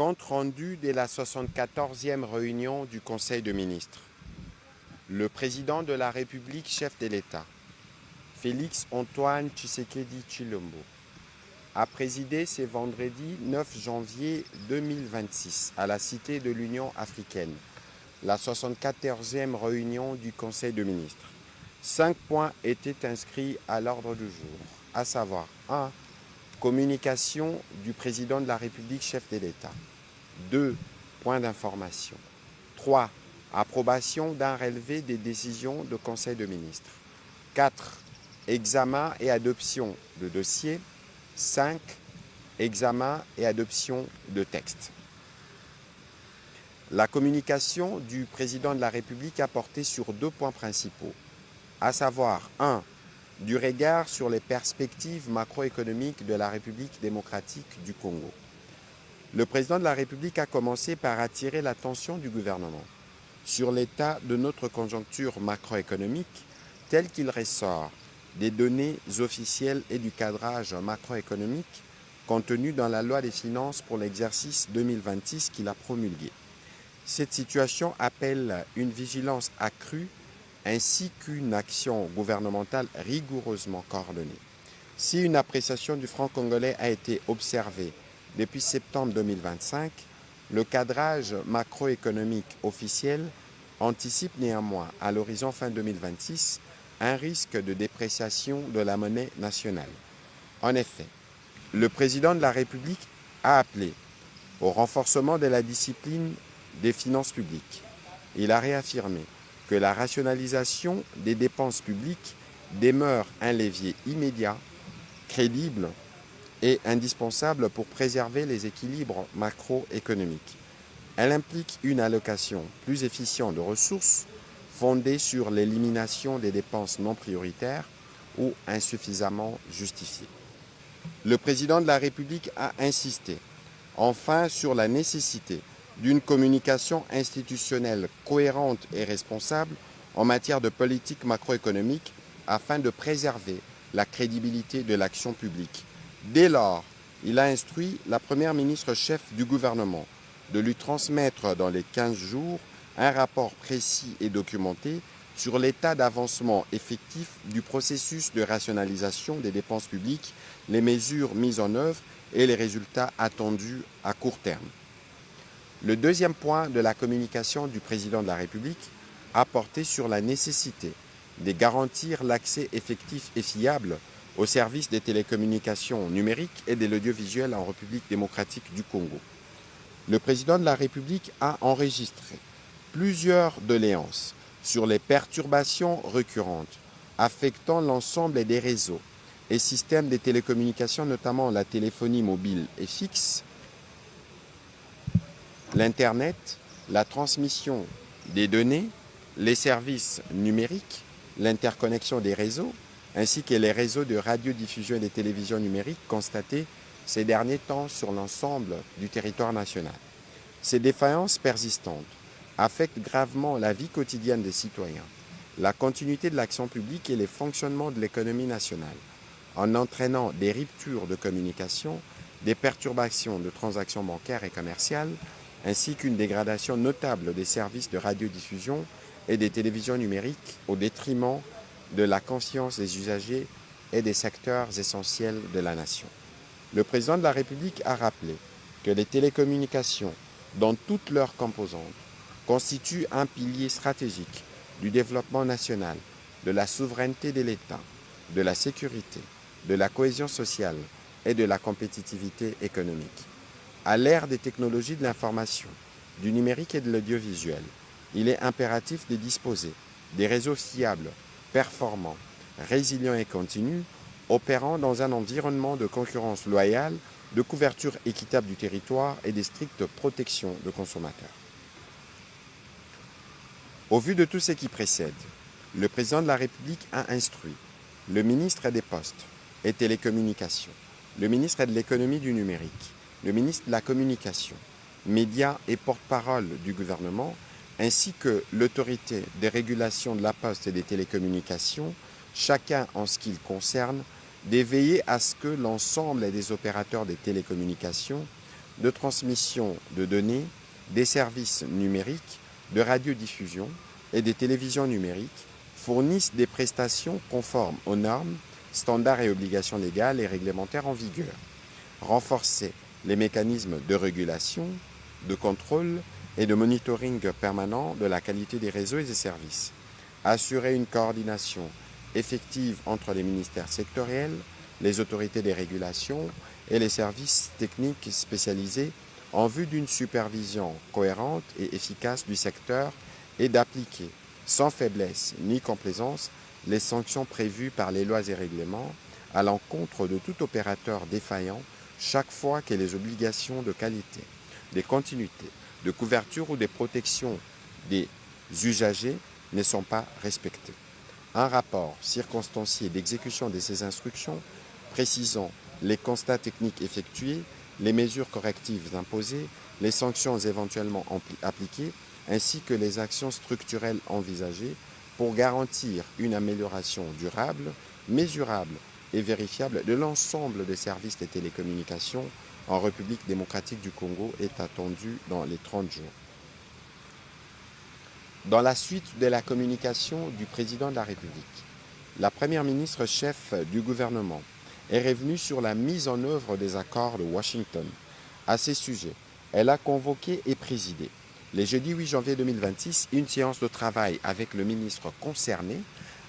Compte rendu de la 74e réunion du Conseil de ministres. Le président de la République, chef de l'État, Félix Antoine Tshisekedi Tshilombo, a présidé ce vendredi 9 janvier 2026 à la Cité de l'Union africaine, la 74e réunion du Conseil de ministres. 5 points étaient inscrits à l'ordre du jour, à savoir 1. Communication du président de la République, chef de l'État. 2. Points d'information. 3. Approbation d'un relevé des décisions du Conseil de ministres. 4. Examen et adoption de dossiers. 5. Examen et adoption de textes. La communication du président de la République a porté sur 2 points principaux, à savoir 1. Du regard sur les perspectives macroéconomiques de la République démocratique du Congo. Le président de la République a commencé par attirer l'attention du gouvernement sur l'état de notre conjoncture macroéconomique tel qu'il ressort des données officielles et du cadrage macroéconomique contenu dans la loi des finances pour l'exercice 2026 qu'il a promulguée. Cette situation appelle une vigilance accrue ainsi qu'une action gouvernementale rigoureusement coordonnée. Si une appréciation du franc congolais a été observée depuis septembre 2025, le cadrage macroéconomique officiel anticipe néanmoins à l'horizon fin 2026 un risque de dépréciation de la monnaie nationale. En effet, le président de la République a appelé au renforcement de la discipline des finances publiques. Il a réaffirmé que la rationalisation des dépenses publiques demeure un levier immédiat, crédible et indispensable pour préserver les équilibres macroéconomiques. Elle implique une allocation plus efficiente de ressources fondée sur l'élimination des dépenses non prioritaires ou insuffisamment justifiées. Le président de la République a insisté enfin sur la nécessité d'une communication institutionnelle cohérente et responsable en matière de politique macroéconomique afin de préserver la crédibilité de l'action publique. Dès lors, il a instruit la première ministre chef du gouvernement de lui transmettre dans les 15 jours un rapport précis et documenté sur l'état d'avancement effectif du processus de rationalisation des dépenses publiques, les mesures mises en œuvre et les résultats attendus à court terme. Le deuxième point de la communication du président de la République a porté sur la nécessité de garantir l'accès effectif et fiable aux services des télécommunications numériques et de l'audiovisuel en République démocratique du Congo. Le président de la République a enregistré plusieurs doléances sur les perturbations récurrentes affectant l'ensemble des réseaux et systèmes de télécommunications, notamment la téléphonie mobile et fixe, l'Internet, la transmission des données, les services numériques, l'interconnexion des réseaux, ainsi que les réseaux de radiodiffusion et de télévision numérique constatés ces derniers temps sur l'ensemble du territoire national. Ces défaillances persistantes affectent gravement la vie quotidienne des citoyens, la continuité de l'action publique et les fonctionnements de l'économie nationale, en entraînant des ruptures de communication, des perturbations de transactions bancaires et commerciales, ainsi qu'une dégradation notable des services de radiodiffusion et des télévisions numériques au détriment de la conscience des usagers et des secteurs essentiels de la nation. Le président de la République a rappelé que les télécommunications, dans toutes leurs composantes, constituent un pilier stratégique du développement national, de la souveraineté de l'État, de la sécurité, de la cohésion sociale et de la compétitivité économique. À l'ère des technologies de l'information, du numérique et de l'audiovisuel, il est impératif de disposer des réseaux fiables, performants, résilients et continus, opérant dans un environnement de concurrence loyale, de couverture équitable du territoire et de stricte protection de consommateurs. Au vu de tout ce qui précède, le président de la République a instruit le ministre des Postes et Télécommunications, le ministre de l'Économie du numérique, le ministre de la Communication, médias et porte-parole du gouvernement, ainsi que l'autorité des régulations de la Poste et des télécommunications, chacun en ce qui le concerne, de veiller à ce que l'ensemble des opérateurs des télécommunications de transmission de données, des services numériques, de radiodiffusion et des télévisions numériques fournissent des prestations conformes aux normes, standards et obligations légales et réglementaires en vigueur. Renforcer les mécanismes de régulation, de contrôle et de monitoring permanent de la qualité des réseaux et des services. Assurer une coordination effective entre les ministères sectoriels, les autorités des régulations et les services techniques spécialisés en vue d'une supervision cohérente et efficace du secteur et d'appliquer sans faiblesse ni complaisance les sanctions prévues par les lois et règlements à l'encontre de tout opérateur défaillant chaque fois que les obligations de qualité, de continuité, de couverture ou de protection des usagers ne sont pas respectées. Un rapport circonstancié d'exécution de ces instructions précisant les constats techniques effectués, les mesures correctives imposées, les sanctions éventuellement appliquées, ainsi que les actions structurelles envisagées pour garantir une amélioration durable, mesurable et vérifiable de l'ensemble des services de télécommunications en République démocratique du Congo est attendu dans les 30 jours. Dans la suite de la communication du président de la République, la première ministre chef du gouvernement est revenue sur la mise en œuvre des accords de Washington. À ces sujets, elle a convoqué et présidé, le jeudi 8 janvier 2026, une séance de travail avec le ministre concerné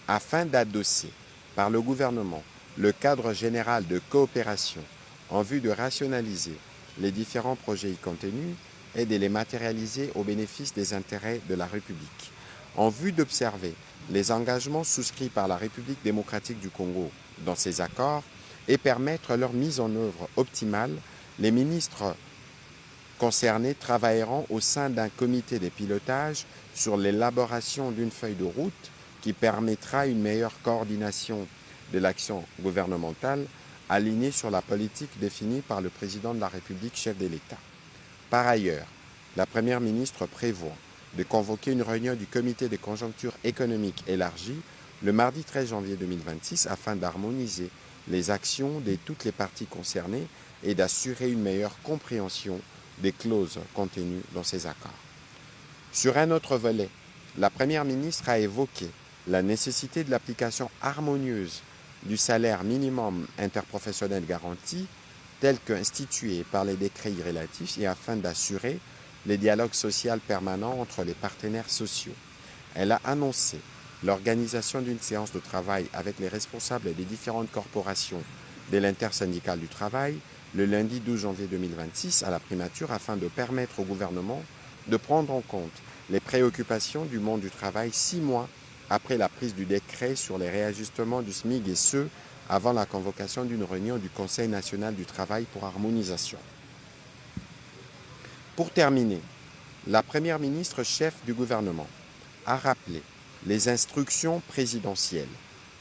afin d'adosser par le gouvernement le cadre général de coopération en vue de rationaliser les différents projets y contenus et de les matérialiser au bénéfice des intérêts de la République. En vue d'observer les engagements souscrits par la République démocratique du Congo dans ces accords et permettre leur mise en œuvre optimale, les ministres concernés travailleront au sein d'un comité de pilotage sur l'élaboration d'une feuille de route qui permettra une meilleure coordination de l'action gouvernementale alignée sur la politique définie par le président de la République, chef de l'État. Par ailleurs, la Première ministre prévoit de convoquer une réunion du comité de conjoncture économique élargie le mardi 13 janvier 2026 afin d'harmoniser les actions de toutes les parties concernées et d'assurer une meilleure compréhension des clauses contenues dans ces accords. Sur un autre volet, la Première ministre a évoqué la nécessité de l'application harmonieuse du salaire minimum interprofessionnel garanti tel qu'institué par les décrets relatifs et afin d'assurer le dialogue social permanent entre les partenaires sociaux. Elle a annoncé l'organisation d'une séance de travail avec les responsables des différentes corporations de l'intersyndicale du travail le lundi 12 janvier 2026 à la primature afin de permettre au gouvernement de prendre en compte les préoccupations du monde du travail 6 mois après la prise du décret sur les réajustements du SMIC et ce, avant la convocation d'une réunion du Conseil national du travail pour harmonisation. Pour terminer, la Première ministre chef du gouvernement a rappelé les instructions présidentielles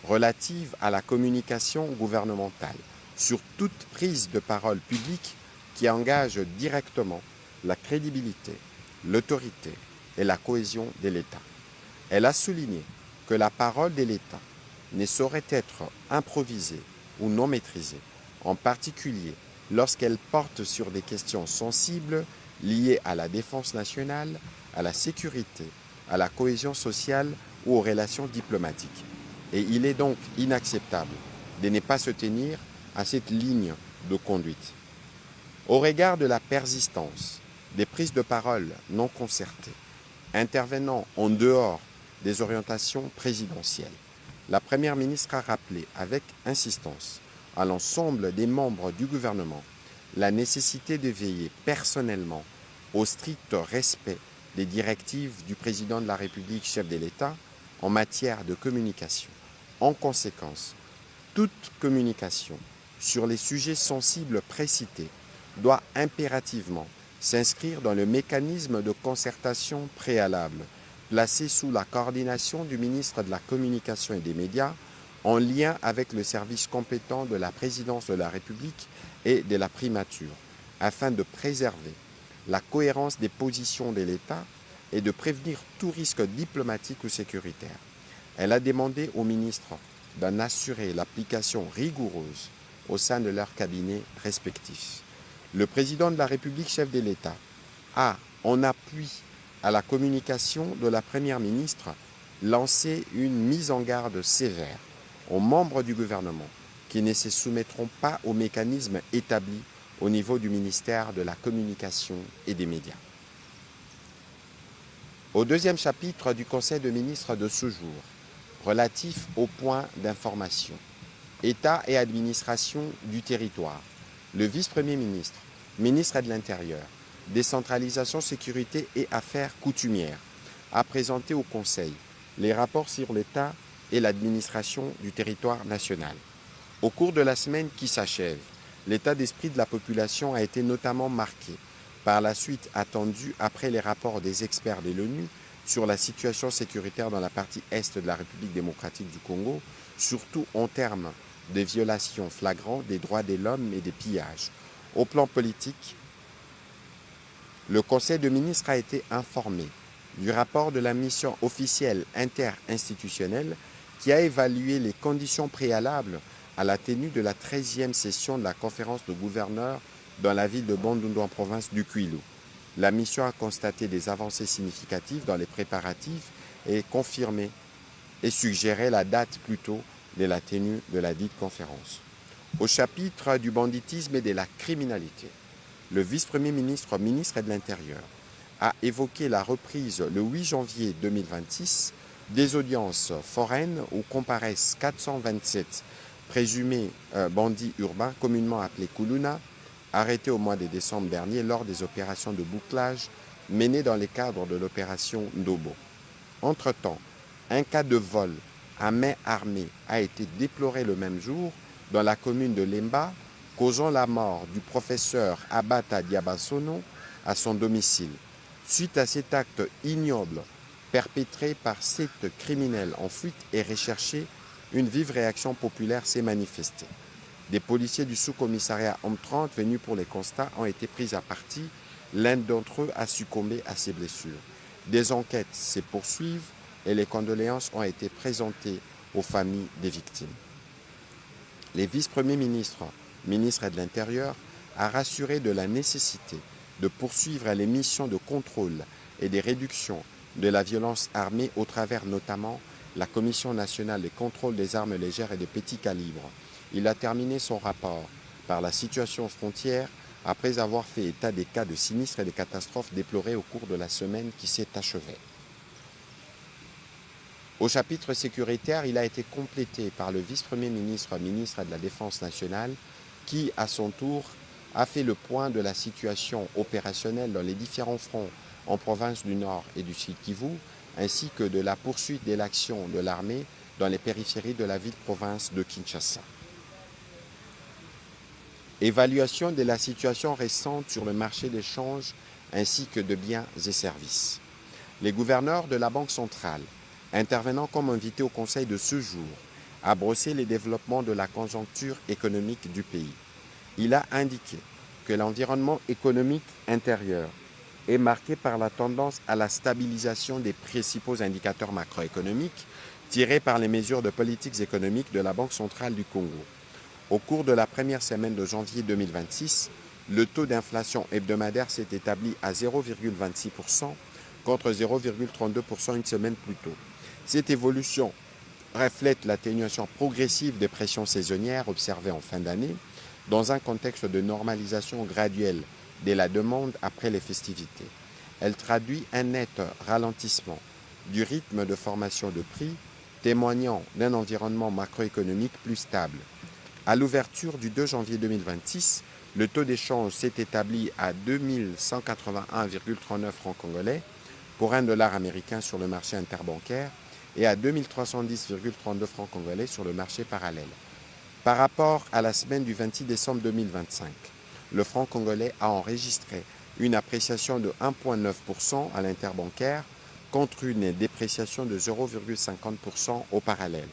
relatives à la communication gouvernementale sur toute prise de parole publique qui engage directement la crédibilité, l'autorité et la cohésion de l'État. Elle a souligné que la parole de l'État ne saurait être improvisée ou non maîtrisée, en particulier lorsqu'elle porte sur des questions sensibles liées à la défense nationale, à la sécurité, à la cohésion sociale ou aux relations diplomatiques. Et il est donc inacceptable de ne pas se tenir à cette ligne de conduite. Au regard de la persistance des prises de parole non concertées, intervenant en dehors des orientations présidentielles, la Première ministre a rappelé avec insistance à l'ensemble des membres du gouvernement la nécessité de veiller personnellement au strict respect des directives du président de la République, chef de l'État, en matière de communication. En conséquence, toute communication sur les sujets sensibles précités doit impérativement s'inscrire dans le mécanisme de concertation préalable, placé sous la coordination du ministre de la Communication et des Médias, en lien avec le service compétent de la présidence de la République et de la primature, afin de préserver la cohérence des positions de l'État et de prévenir tout risque diplomatique ou sécuritaire. Elle a demandé aux ministres d'en assurer l'application rigoureuse au sein de leurs cabinets respectifs. Le président de la République, chef de l'État, a, en appui à la communication de la Première ministre, lancé une mise en garde sévère aux membres du gouvernement qui ne se soumettront pas aux mécanismes établis au niveau du ministère de la Communication et des Médias. Au deuxième chapitre du Conseil de ministres de ce jour, relatif aux points d'information, État et administration du territoire, le vice-premier ministre, ministre de l'Intérieur, décentralisation, sécurité et affaires coutumières, a présenté au Conseil les rapports sur l'État et l'administration du territoire national. Au cours de la semaine qui s'achève, l'état d'esprit de la population a été notamment marqué par la suite attendue après les rapports des experts de l'ONU sur la situation sécuritaire dans la partie est de la République démocratique du Congo, surtout en termes de violations flagrantes des droits de l'homme et des pillages. Au plan politique, le Conseil de ministres a été informé du rapport de la mission officielle interinstitutionnelle qui a évalué les conditions préalables à la tenue de la 13e session de la conférence de gouverneurs dans la ville de Bandundu en province du Kwilu. La mission a constaté des avancées significatives dans les préparatifs et confirmé et suggéré la date plus tôt de la tenue de la dite conférence. Au chapitre du banditisme et de la criminalité, le vice-premier ministre, ministre de l'Intérieur, a évoqué la reprise le 8 janvier 2026 des audiences foraines où comparaissent 427 présumés bandits urbains, communément appelés Kuluna, arrêtés au mois de décembre dernier lors des opérations de bouclage menées dans le cadre de l'opération Ndobo. Entre-temps, un cas de vol à main armée a été déploré le même jour dans la commune de Lemba, causant la mort du professeur Abata Diabasono à son domicile. Suite à cet acte ignoble perpétré par 7 criminels en fuite et recherché, une vive réaction populaire s'est manifestée. Des policiers du sous-commissariat Homme 30 venus pour les constats ont été pris à partie. L'un d'entre eux a succombé à ses blessures. Des enquêtes se poursuivent et les condoléances ont été présentées aux familles des victimes. Les vice-premiers ministres, ministre de l'Intérieur, a rassuré de la nécessité de poursuivre les missions de contrôle et de réduction de la violence armée au travers notamment la Commission nationale de contrôle des armes légères et de petits calibres. Il a terminé son rapport par la situation frontière après avoir fait état des cas de sinistres et de catastrophes déplorés au cours de la semaine qui s'est achevée. Au chapitre sécuritaire, il a été complété par le vice-premier ministre, ministre de la Défense nationale, qui, à son tour, a fait le point de la situation opérationnelle dans les différents fronts en province du Nord et du Sud Kivu, ainsi que de la poursuite de l'action de l'armée dans les périphéries de la ville-province de Kinshasa. Évaluation de la situation récente sur le marché d'échange ainsi que de biens et services. Les gouverneurs de la Banque centrale, intervenant comme invités au Conseil de ce jour, a brossé les développements de la conjoncture économique du pays. Il a indiqué que l'environnement économique intérieur est marqué par la tendance à la stabilisation des principaux indicateurs macroéconomiques tirés par les mesures de politiques économiques de la Banque centrale du Congo. Au cours de la première semaine de janvier 2026, le taux d'inflation hebdomadaire s'est établi à 0,26% contre 0,32% une semaine plus tôt. Cette évolution reflète l'atténuation progressive des pressions saisonnières observées en fin d'année dans un contexte de normalisation graduelle de la demande après les festivités. Elle traduit un net ralentissement du rythme de formation de prix, témoignant d'un environnement macroéconomique plus stable. À l'ouverture du 2 janvier 2026, le taux d'échange s'est établi à 2181,39 francs congolais pour $1 américain sur le marché interbancaire et à 2310,32 francs congolais sur le marché parallèle. Par rapport à la semaine du 26 décembre 2025, le franc congolais a enregistré une appréciation de 1,9% à l'interbancaire contre une dépréciation de 0,50% au parallèle.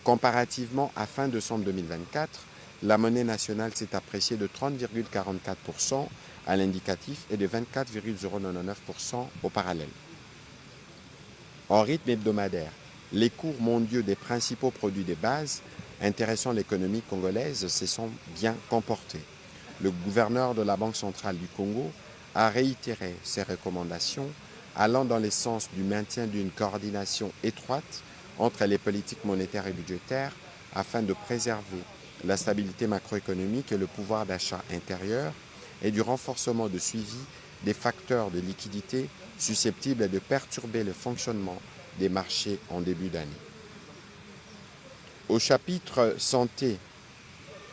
Comparativement à fin décembre 2024, la monnaie nationale s'est appréciée de 30,44% à l'indicatif et de 24,099% au parallèle. En rythme hebdomadaire, les cours mondiaux des principaux produits de base intéressant l'économie congolaise se sont bien comportés. le gouverneur de la Banque centrale du Congo a réitéré ses recommandations allant dans le sens du maintien d'une coordination étroite entre les politiques monétaires et budgétaires afin de préserver la stabilité macroéconomique et le pouvoir d'achat intérieur et du renforcement de suivi des facteurs de liquidité susceptibles de perturber le fonctionnement des marchés en début d'année. Au chapitre santé,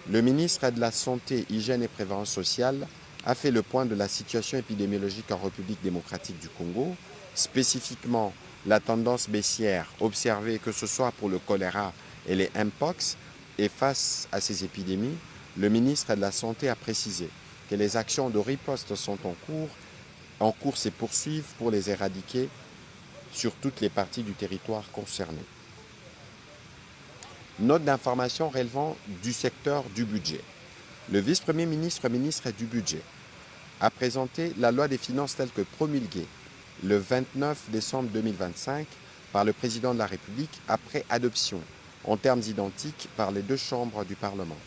le ministre de la Santé, Hygiène et Prévoyance sociale a fait le point de la situation épidémiologique en République démocratique du Congo, spécifiquement la tendance baissière observée que ce soit pour le choléra et les mpox. Et face à ces épidémies, le ministre de la Santé a précisé que les actions de riposte sont en cours se poursuivent pour les éradiquer sur toutes les parties du territoire concerné. Note d'information relevant du secteur du budget. Le vice-premier ministre, ministre du budget, a présenté la loi des finances telle que promulguée le 29 décembre 2025 par le président de la République après adoption en termes identiques par les deux chambres du Parlement.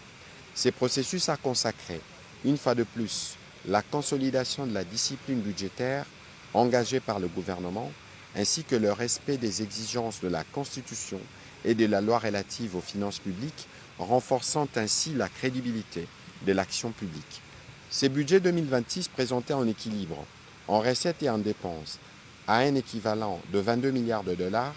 Ces processus a consacré, une fois de plus, la consolidation de la discipline budgétaire engagée par le gouvernement, ainsi que le respect des exigences de la Constitution et de la loi relative aux finances publiques, renforçant ainsi la crédibilité de l'action publique. Ces budgets 2026 présentés en équilibre, en recettes et en dépenses, à un équivalent de 22 milliards de dollars,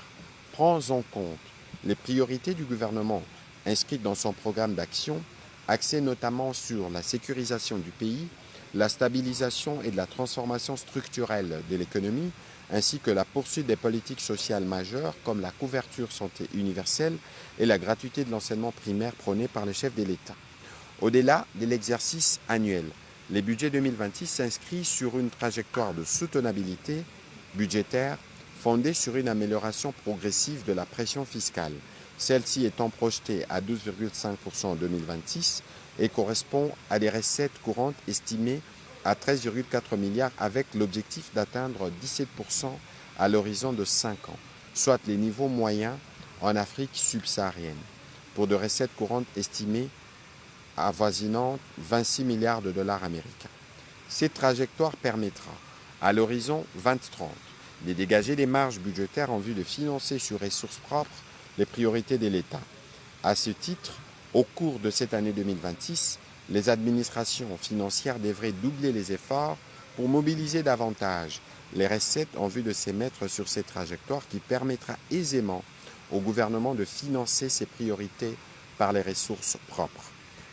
prend en compte les priorités du gouvernement inscrites dans son programme d'action, axées notamment sur la sécurisation du pays, la stabilisation et de la transformation structurelle de l'économie, ainsi que la poursuite des politiques sociales majeures comme la couverture santé universelle et la gratuité de l'enseignement primaire prônée par le chef de l'État. Au-delà de l'exercice annuel, les budgets 2026 s'inscrivent sur une trajectoire de soutenabilité budgétaire fondée sur une amélioration progressive de la pression fiscale, celle-ci étant projetée à 12,5% en 2026 et correspond à des recettes courantes estimées à 13,4 milliards avec l'objectif d'atteindre 17% à l'horizon de 5 ans, soit les niveaux moyens en Afrique subsaharienne, pour de recettes courantes estimées avoisinant 26 milliards de dollars américains. Cette trajectoire permettra, à l'horizon 2030, de dégager des marges budgétaires en vue de financer sur ressources propres les priorités de l'État. À ce titre, au cours de cette année 2026, les administrations financières devraient doubler les efforts pour mobiliser davantage les recettes en vue de se mettre sur cette trajectoire qui permettra aisément au gouvernement de financer ses priorités par les ressources propres.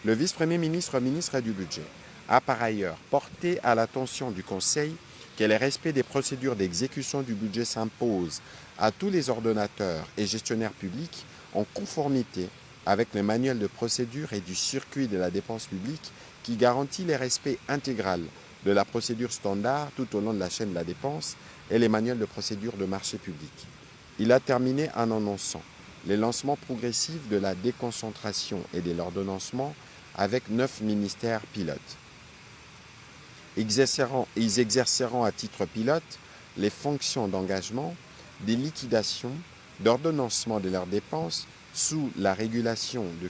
Le vice-premier ministre, ministre du Budget, a par ailleurs porté à l'attention du Conseil que le respect des procédures d'exécution du budget s'impose à tous les ordonnateurs et gestionnaires publics en conformité avec le manuel de procédure et du circuit de la dépense publique qui garantit le respect intégral de la procédure standard tout au long de la chaîne de la dépense et les manuels de procédure de marché public. Il a terminé en annonçant le lancement progressif de la déconcentration et de l'ordonnancement avec 9 ministères pilotes. Ils exerceront à titre pilote les fonctions d'engagement, des liquidations, d'ordonnancement de leurs dépenses sous la régulation des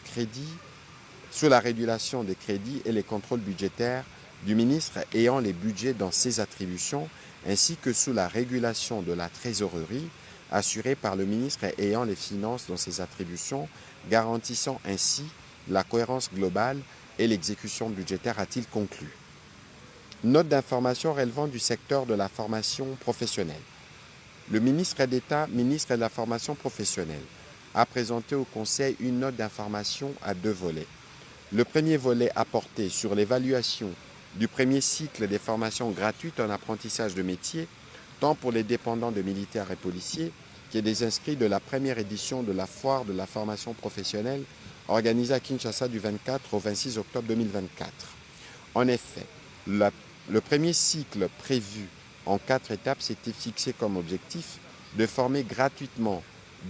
crédits et les contrôles budgétaires du ministre ayant les budgets dans ses attributions, ainsi que sous la régulation de la trésorerie assurée par le ministre ayant les finances dans ses attributions, garantissant ainsi la cohérence globale et l'exécution budgétaire, a-t-il conclu. Note d'information relevant du secteur de la formation professionnelle. Le ministre d'État, ministre de la formation professionnelle, a présenté au Conseil une note d'information à 2 volets. Le premier volet a porté sur l'évaluation du premier cycle des formations gratuites en apprentissage de métier, tant pour les dépendants de militaires et policiers que des inscrits de la première édition de la foire de la formation professionnelle organisée à Kinshasa du 24 au 26 octobre 2024. En effet, le premier cycle prévu en 4 étapes s'était fixé comme objectif de former gratuitement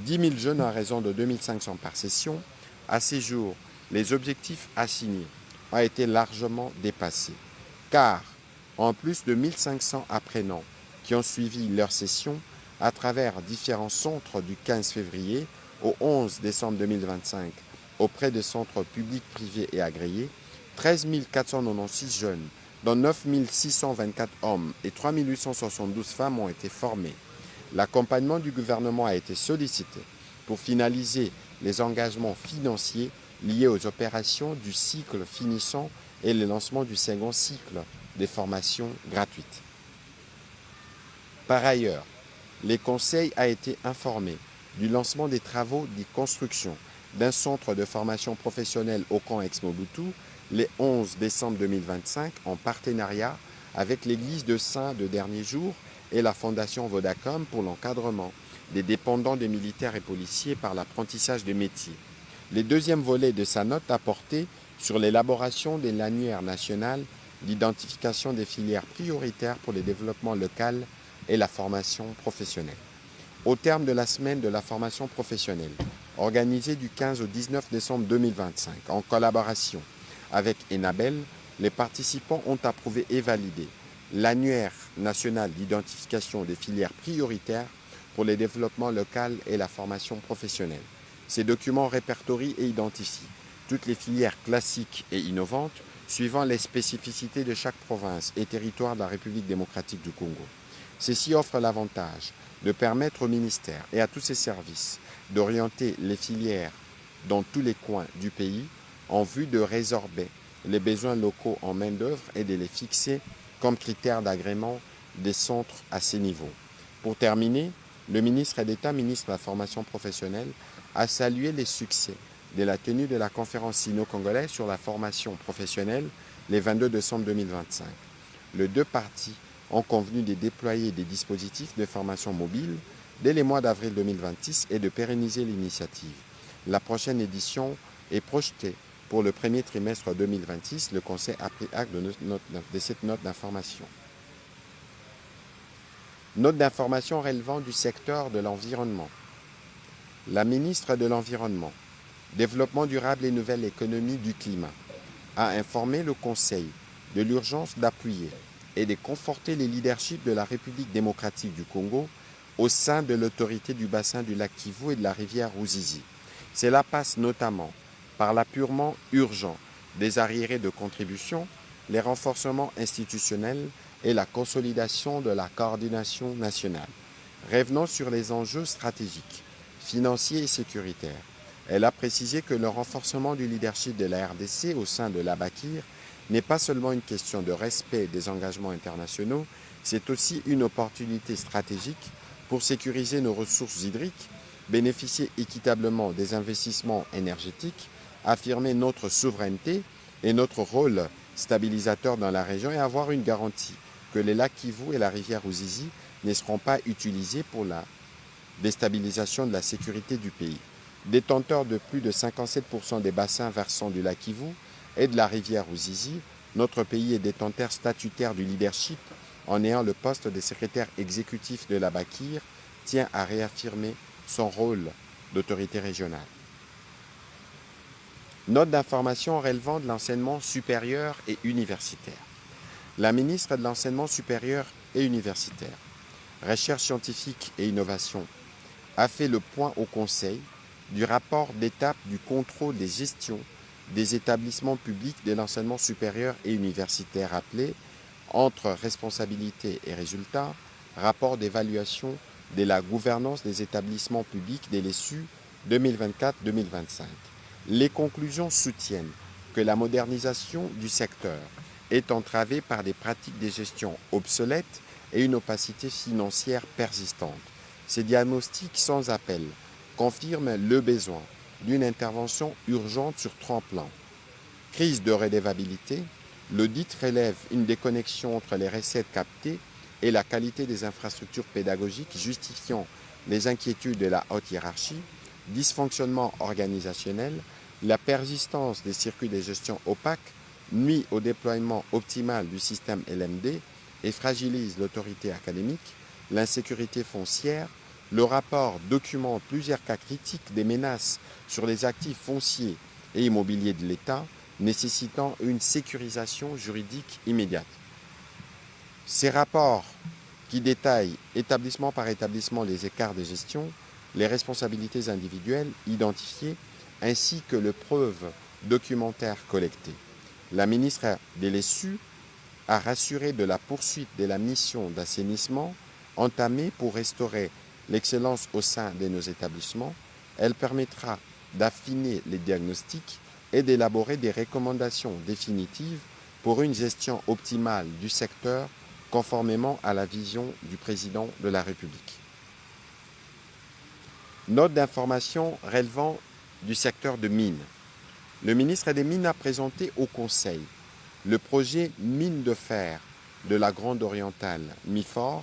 10 000 jeunes à raison de 2 500 par session. À ces jours, les objectifs assignés ont été largement dépassés, car en plus de 1 500 apprenants qui ont suivi leur session à travers différents centres du 15 février au 11 décembre 2025 auprès de centres publics, privés et agréés, 13 496 jeunes, dont 9 624 hommes et 3 872 femmes ont été formés. L'accompagnement du gouvernement a été sollicité pour finaliser les engagements financiers liés aux opérations du cycle finissant et le lancement du second cycle des formations gratuites. Par ailleurs, le Conseil a été informé du lancement des travaux de construction d'un centre de formation professionnelle au camp Ex-Mobutu le 11 décembre 2025 en partenariat avec l'église de Saint de Dernier Jour et la fondation Vodacom pour l'encadrement des dépendants des militaires et policiers par l'apprentissage des métiers. Le deuxième volet de sa note a porté sur l'élaboration des l'annuaire national d'identification des filières prioritaires pour le développement local et la formation professionnelle. Au terme de la semaine de la formation professionnelle, organisée du 15 au 19 décembre 2025, en collaboration avec Enabel, les participants ont approuvé et validé l'annuaire national d'identification des filières prioritaires pour le développement local et la formation professionnelle. Ces documents répertorient et identifient toutes les filières classiques et innovantes suivant les spécificités de chaque province et territoire de la République démocratique du Congo. Ceci offre l'avantage de permettre au ministère et à tous ses services d'orienter les filières dans tous les coins du pays en vue de résorber les besoins locaux en main-d'œuvre et de les fixer comme critères d'agrément des centres à ces niveaux. Pour terminer, le ministre d'État, ministre de la formation professionnelle, a salué les succès de la tenue de la conférence sino-congolaise sur la formation professionnelle le 22 décembre 2025. Les deux parties ont convenu de déployer des dispositifs de formation mobile dès les mois d'avril 2026 et de pérenniser l'initiative. La prochaine édition est projetée pour le premier trimestre 2026. Le Conseil a pris acte de cette note d'information. Note d'information relevant du secteur de l'environnement. La ministre de l'Environnement, Développement durable et nouvelle économie du climat a informé le Conseil de l'urgence d'appuyer et de conforter les leaderships de la République démocratique du Congo au sein de l'autorité du bassin du lac Kivu et de la rivière Ruzizi. Cela passe notamment par l'appurement urgent des arriérés de contribution, les renforcements institutionnels et la consolidation de la coordination nationale. Revenons sur les enjeux stratégiques, financiers et sécuritaires. Elle a précisé que le renforcement du leadership de la RDC au sein de l'ABAKIR n'est pas seulement une question de respect des engagements internationaux, c'est aussi une opportunité stratégique pour sécuriser nos ressources hydriques, bénéficier équitablement des investissements énergétiques, affirmer notre souveraineté et notre rôle stabilisateur dans la région et avoir une garantie que les lacs Kivu et la rivière Ruzizi ne seront pas utilisés pour la déstabilisation de la sécurité du pays. Détenteur de plus de 57% des bassins versants du lac Kivu et de la rivière Ruzizi, notre pays est détenteur statutaire du leadership en ayant le poste de secrétaire exécutif de l'ABAKIR, tient à réaffirmer son rôle d'autorité régionale. Note d'information relevant de l'enseignement supérieur et universitaire. La ministre de l'Enseignement supérieur et universitaire, Recherche scientifique et innovation, a fait le point au Conseil du rapport d'étape du contrôle des gestions des établissements publics de l'enseignement supérieur et universitaire appelé entre responsabilité et résultats, rapport d'évaluation de la gouvernance des établissements publics de l'ESU 2024-2025. Les conclusions soutiennent que la modernisation du secteur est entravée par des pratiques de gestion obsolètes et une opacité financière persistante. Ces diagnostics sans appel confirment le besoin d'une intervention urgente sur 3 plans. Crise de redevabilité, l'audit relève une déconnexion entre les recettes captées et la qualité des infrastructures pédagogiques justifiant les inquiétudes de la haute hiérarchie, dysfonctionnement organisationnel, la persistance des circuits de gestion opaques nuit au déploiement optimal du système LMD et fragilise l'autorité académique, l'insécurité foncière. Le rapport documente plusieurs cas critiques des menaces sur les actifs fonciers et immobiliers de l'État, nécessitant une sécurisation juridique immédiate. Ces rapports qui détaillent établissement par établissement les écarts de gestion, les responsabilités individuelles identifiées, ainsi que les preuves documentaires collectées. La ministre Delessu a rassuré de la poursuite de la mission d'assainissement entamée pour restaurer l'excellence au sein de nos établissements. Elle permettra d'affiner les diagnostics et d'élaborer des recommandations définitives pour une gestion optimale du secteur conformément à la vision du président de la République. Note d'information relevant du secteur de mines. Le ministre des Mines a présenté au Conseil le projet mine de fer de la Grande Orientale, MIFOR,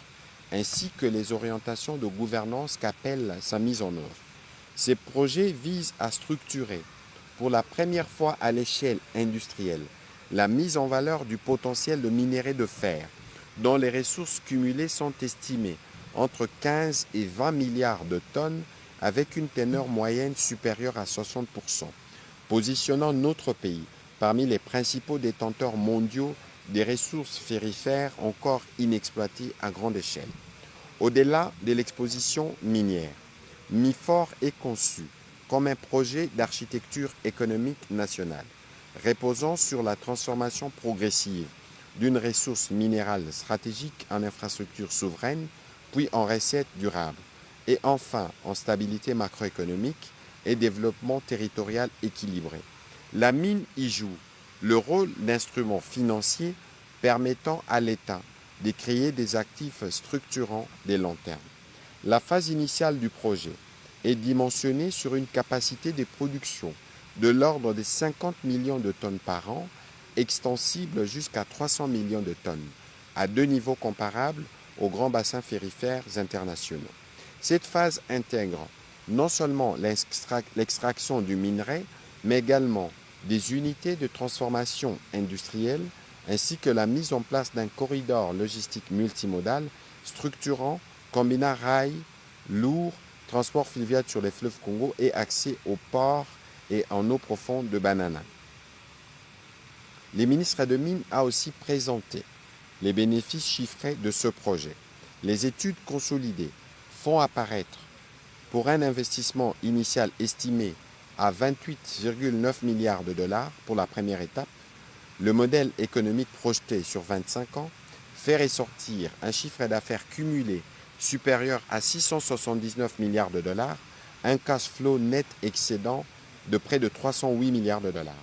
ainsi que les orientations de gouvernance qu'appelle sa mise en œuvre. Ces projets visent à structurer, pour la première fois à l'échelle industrielle, la mise en valeur du potentiel de minerai de fer, dont les ressources cumulées sont estimées entre 15 et 20 milliards de tonnes, avec une teneur moyenne supérieure à 60%, positionnant notre pays parmi les principaux détenteurs mondiaux des ressources ferrifères encore inexploitées à grande échelle. Au-delà de l'exposition minière, MIFOR est conçu comme un projet d'architecture économique nationale, reposant sur la transformation progressive d'une ressource minérale stratégique en infrastructure souveraine, puis en recette durable, et enfin en stabilité macroéconomique et développement territorial équilibré. La mine y joue le rôle d'instrument financier permettant à l'État de créer des actifs structurants des long termes. La phase initiale du projet est dimensionnée sur une capacité de production de l'ordre de 50 millions de tonnes par an, extensible jusqu'à 300 millions de tonnes, à deux niveaux comparables aux grands bassins ferrifères internationaux. Cette phase intègre non seulement l'extraction du minerai, mais également des unités de transformation industrielle, ainsi que la mise en place d'un corridor logistique multimodal structurant, combinant rail, lourd, transport fluvial sur les fleuves Congo et accès aux ports et en eau profonde de Banana. Le ministre de Mines a aussi présenté les bénéfices chiffrés de ce projet. Les études consolidées font apparaître, pour un investissement initial estimé à 28,9 milliards de dollars pour la première étape, le modèle économique projeté sur 25 ans fait ressortir un chiffre d'affaires cumulé supérieur à 679 milliards de dollars, un cash flow net excédent de près de 308 milliards de dollars,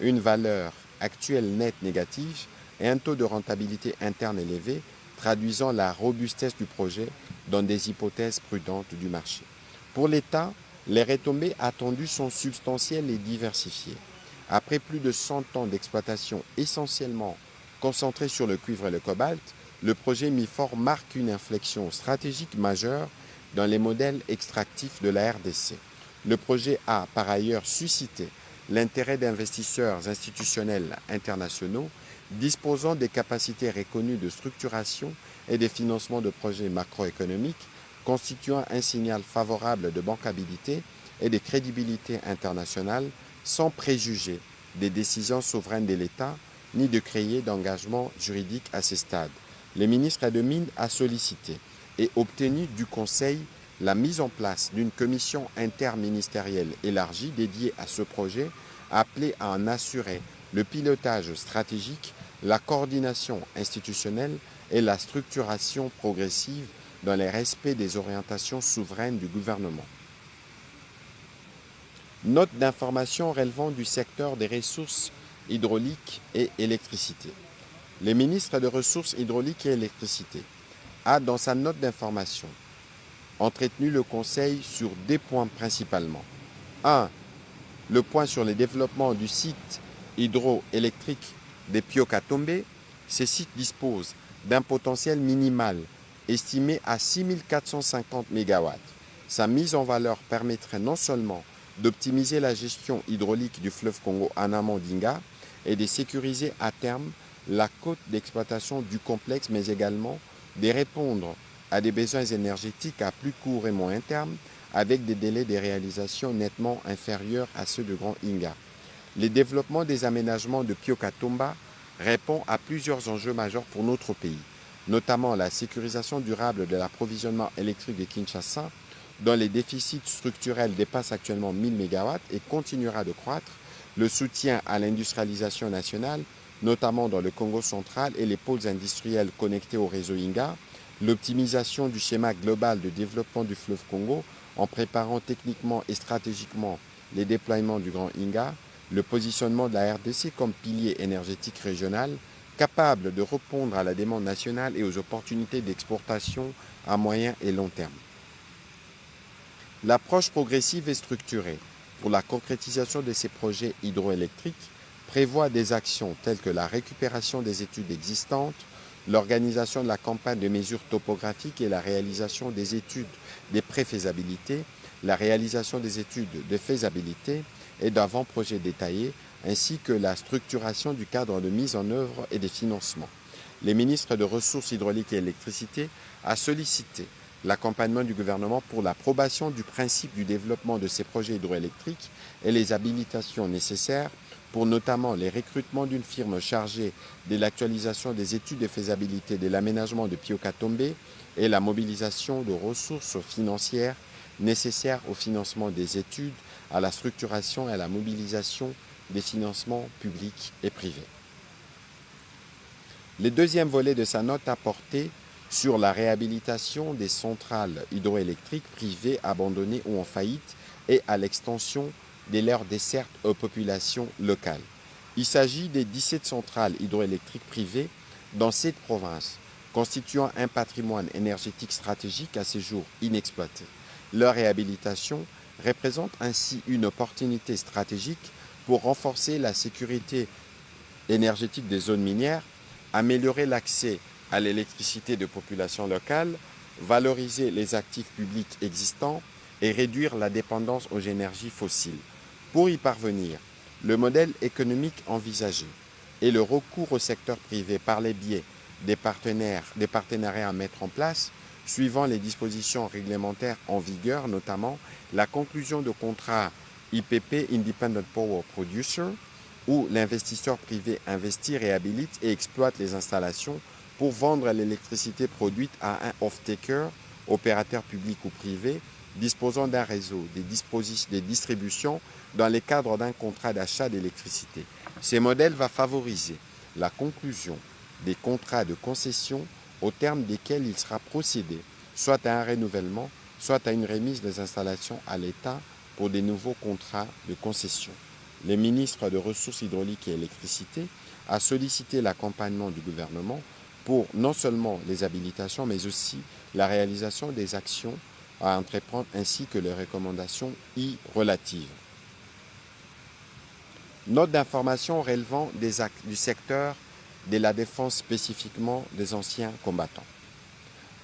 une valeur actuelle nette négative et un taux de rentabilité interne élevé, traduisant la robustesse du projet dans des hypothèses prudentes du marché. Pour l'État, les retombées attendues sont substantielles et diversifiées. Après plus de 100 ans d'exploitation essentiellement concentrée sur le cuivre et le cobalt, le projet MIFOR marque une inflexion stratégique majeure dans les modèles extractifs de la RDC. Le projet a par ailleurs suscité l'intérêt d'investisseurs institutionnels internationaux disposant des capacités reconnues de structuration et de financement de projets macroéconomiques, constituant un signal favorable de bancabilité et de crédibilité internationale sans préjuger des décisions souveraines de l'État ni de créer d'engagement juridique à ce stade. Le ministre de Mines a sollicité et obtenu du Conseil la mise en place d'une commission interministérielle élargie dédiée à ce projet, appelée à en assurer le pilotage stratégique, la coordination institutionnelle et la structuration progressive dans le respect des orientations souveraines du gouvernement. Note d'information relevant du secteur des ressources hydrauliques et électricité. Le ministre des Ressources hydrauliques et électricité a, dans sa note d'information, entretenu le Conseil sur deux points principalement. 1. Le point sur le développement du site hydroélectrique de Piokatombe. Ce site dispose d'un potentiel minimal estimé à 6450 MW. Sa mise en valeur permettrait non seulement d'optimiser la gestion hydraulique du fleuve Congo en amont d'Inga et de sécuriser à terme la cote d'exploitation du complexe, mais également de répondre à des besoins énergétiques à plus court et moyen terme avec des délais de réalisation nettement inférieurs à ceux de Grand Inga. Le développement des aménagements de Piokatomba répond à plusieurs enjeux majeurs pour notre pays, notamment la sécurisation durable de l'approvisionnement électrique de Kinshasa, dont les déficits structurels dépassent actuellement 1000 MW et continuera de croître, le soutien à l'industrialisation nationale, notamment dans le Congo central et les pôles industriels connectés au réseau Inga, l'optimisation du schéma global de développement du fleuve Congo en préparant techniquement et stratégiquement les déploiements du Grand Inga, le positionnement de la RDC comme pilier énergétique régional, capable de répondre à la demande nationale et aux opportunités d'exportation à moyen et long terme. L'approche progressive et structurée pour la concrétisation de ces projets hydroélectriques prévoit des actions telles que la récupération des études existantes, l'organisation de la campagne de mesures topographiques et la réalisation des études de préfaisabilité, la réalisation des études de faisabilité et d'avant-projets détaillés, ainsi que la structuration du cadre de mise en œuvre et des financements. Les ministres de Ressources hydrauliques et électricité a sollicité l'accompagnement du gouvernement pour l'approbation du principe du développement de ces projets hydroélectriques et les habilitations nécessaires pour notamment les recrutements d'une firme chargée de l'actualisation des études de faisabilité de l'aménagement de Piokatombe et la mobilisation de ressources financières nécessaires au financement des études, à la structuration et à la mobilisation des financements publics et privés. Le deuxième volet de sa note a porté sur la réhabilitation des centrales hydroélectriques privées abandonnées ou en faillite et à l'extension de leur desserte aux populations locales. Il s'agit des 17 centrales hydroélectriques privées dans 7 provinces, constituant un patrimoine énergétique stratégique à ce jour inexploité. Leur réhabilitation représente ainsi une opportunité stratégique pour renforcer la sécurité énergétique des zones minières, améliorer l'accès à l'électricité de populations locales, valoriser les actifs publics existants et réduire la dépendance aux énergies fossiles. Pour y parvenir, le modèle économique envisagé et le recours au secteur privé par les biais des partenariats à mettre en place, suivant les dispositions réglementaires en vigueur, notamment la conclusion de contrats IPP, Independent Power Producer, où l'investisseur privé investit, réhabilite et exploite les installations pour vendre l'électricité produite à un off-taker, opérateur public ou privé, disposant d'un réseau des distributions dans le cadre d'un contrat d'achat d'électricité. Ce modèle va favoriser la conclusion des contrats de concession au terme desquels il sera procédé soit à un renouvellement, soit à une remise des installations à l'État pour des nouveaux contrats de concession. Le ministre de Ressources hydrauliques et électricité a sollicité l'accompagnement du gouvernement pour non seulement les habilitations, mais aussi la réalisation des actions à entreprendre ainsi que les recommandations y relatives. Note d'information relevant du secteur de la défense spécifiquement des anciens combattants.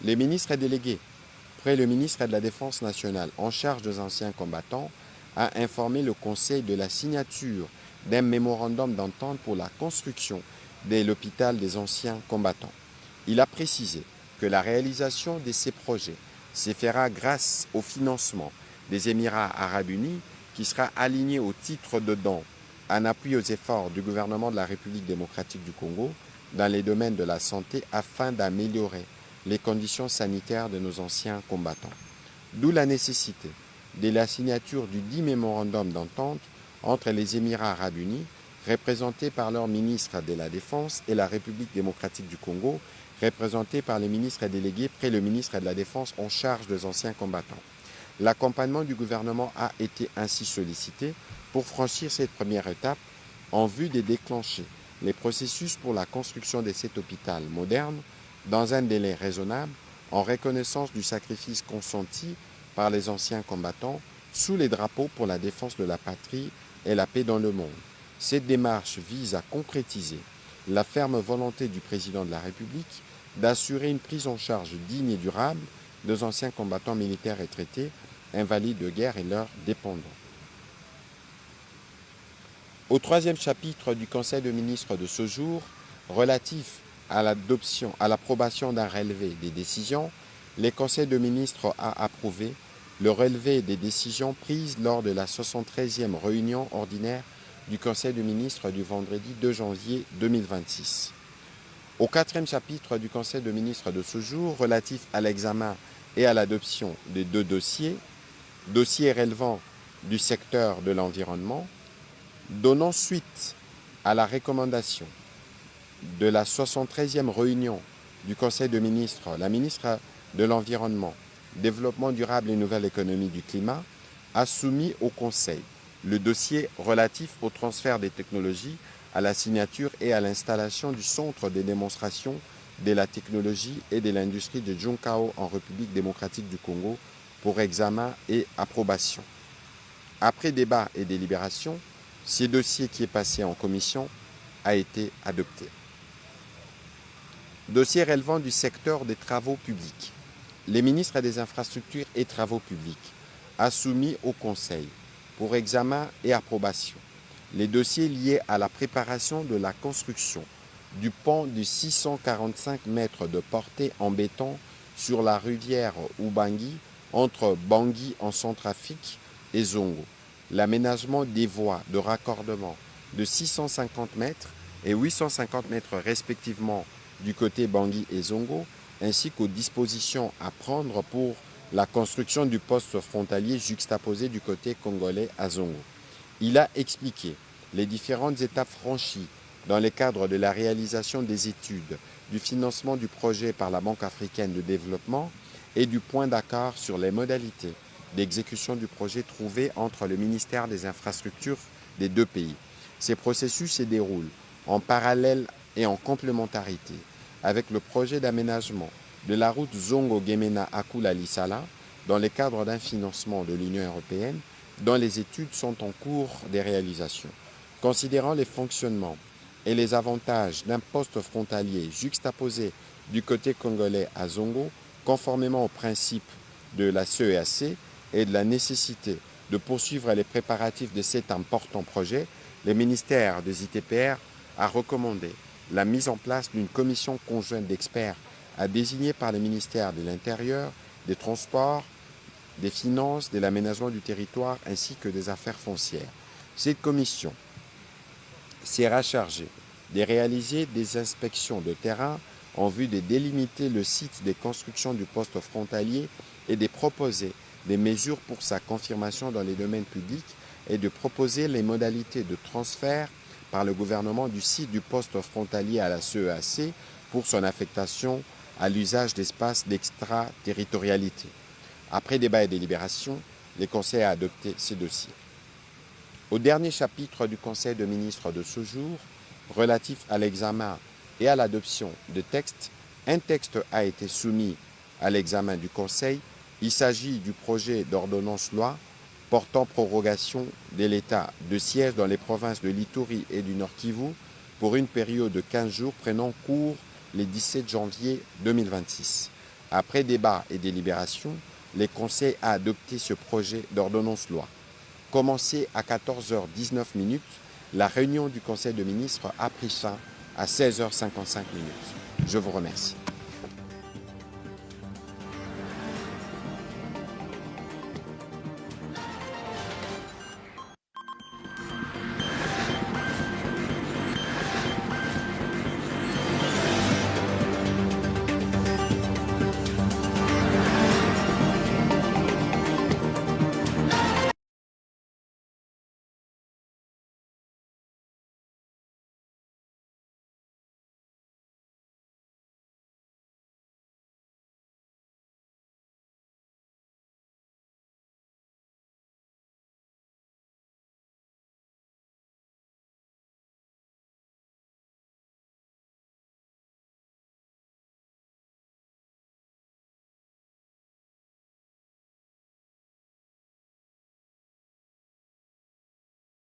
Les ministres délégués près le ministre de la Défense nationale en charge des anciens combattants a informé le Conseil de la signature d'un mémorandum d'entente pour la construction de l'hôpital des anciens combattants. Il a précisé que la réalisation de ces projets se fera grâce au financement des Émirats arabes unis qui sera aligné au titre de don en appui aux efforts du gouvernement de la République démocratique du Congo dans les domaines de la santé afin d'améliorer les conditions sanitaires de nos anciens combattants. D'où la nécessité de la signature du dit mémorandum d'entente entre les Émirats arabes unis, représentés par leur ministre de la Défense, et la République démocratique du Congo, représentés par les ministres délégués près le ministre de la Défense en charge des anciens combattants. L'accompagnement du gouvernement a été ainsi sollicité pour franchir cette première étape en vue de déclencher les processus pour la construction de cet hôpital moderne dans un délai raisonnable en reconnaissance du sacrifice consenti par les anciens combattants sous les drapeaux pour la défense de la patrie et la paix dans le monde. Cette démarche vise à concrétiser la ferme volonté du président de la République d'assurer une prise en charge digne et durable des anciens combattants militaires retraités, invalides de guerre et leurs dépendants. Au troisième chapitre du Conseil des ministres de ce jour, relatif à l'approbation d'un relevé des décisions, le Conseil des ministres a approuvé le relevé des décisions prises lors de la 73e réunion ordinaire du Conseil des ministres du vendredi 2 janvier 2026. Au quatrième chapitre du Conseil des ministres de ce jour, relatif à l'examen et à l'adoption des 2 dossiers relevant du secteur de l'environnement, Donnant suite à la recommandation de la 73e réunion du Conseil de ministres, la ministre de l'Environnement, Développement durable et Nouvelle économie du climat a soumis au Conseil le dossier relatif au transfert des technologies, à la signature et à l'installation du centre de démonstration de la technologie et de l'industrie de Junkao en République démocratique du Congo pour examen et approbation. Après débat et délibération, ce dossier qui est passé en commission a été adopté. Dossier relevant du secteur des travaux publics. Les ministres des Infrastructures et Travaux publics a soumis au Conseil pour examen et approbation les dossiers liés à la préparation de la construction du pont de 645 mètres de portée en béton sur la rivière Ubangi entre Bangui en Centrafrique et Zongo, l'aménagement des voies de raccordement de 650 mètres et 850 mètres respectivement du côté Bangui et Zongo, ainsi qu'aux dispositions à prendre pour la construction du poste frontalier juxtaposé du côté congolais à Zongo. Il a expliqué les différentes étapes franchies dans le cadre de la réalisation des études, du financement du projet par la Banque africaine de développement et du point d'accord sur les modalités d'exécution du projet trouvé entre le ministère des Infrastructures des deux pays. Ces processus se déroulent en parallèle et en complémentarité avec le projet d'aménagement de la route Zongo-Gemena-Akula-Lisala dans le cadre d'un financement de l'Union européenne dont les études sont en cours de réalisation. Considérant les fonctionnements et les avantages d'un poste frontalier juxtaposé du côté congolais à Zongo, conformément aux principes de la CEAC et de la nécessité de poursuivre les préparatifs de cet important projet, le ministère des ITPR a recommandé la mise en place d'une commission conjointe d'experts à désigner par le ministère de l'Intérieur, des Transports, des Finances, de l'Aménagement du territoire ainsi que des Affaires foncières. Cette commission sera chargée de réaliser des inspections de terrain en vue de délimiter le site de construction du poste frontalier et de proposer des mesures pour sa confirmation dans les domaines publics et de proposer les modalités de transfert par le gouvernement du site du poste frontalier à la CEAC pour son affectation à l'usage d'espaces d'extraterritorialité. Après débat et délibération, le Conseil a adopté ces dossiers. Au dernier chapitre du Conseil de ministres de ce jour, relatif à l'examen et à l'adoption de textes, un texte a été soumis à l'examen du Conseil. Il s'agit du projet d'ordonnance-loi portant prorogation de l'état de siège dans les provinces de l'Ituri et du Nord Kivu pour une période de 15 jours prenant cours le 17 janvier 2026. Après débat et délibération, le Conseil a adopté ce projet d'ordonnance-loi. Commencé à 14h19, la réunion du Conseil de ministres a pris fin à 16h55. Je vous remercie.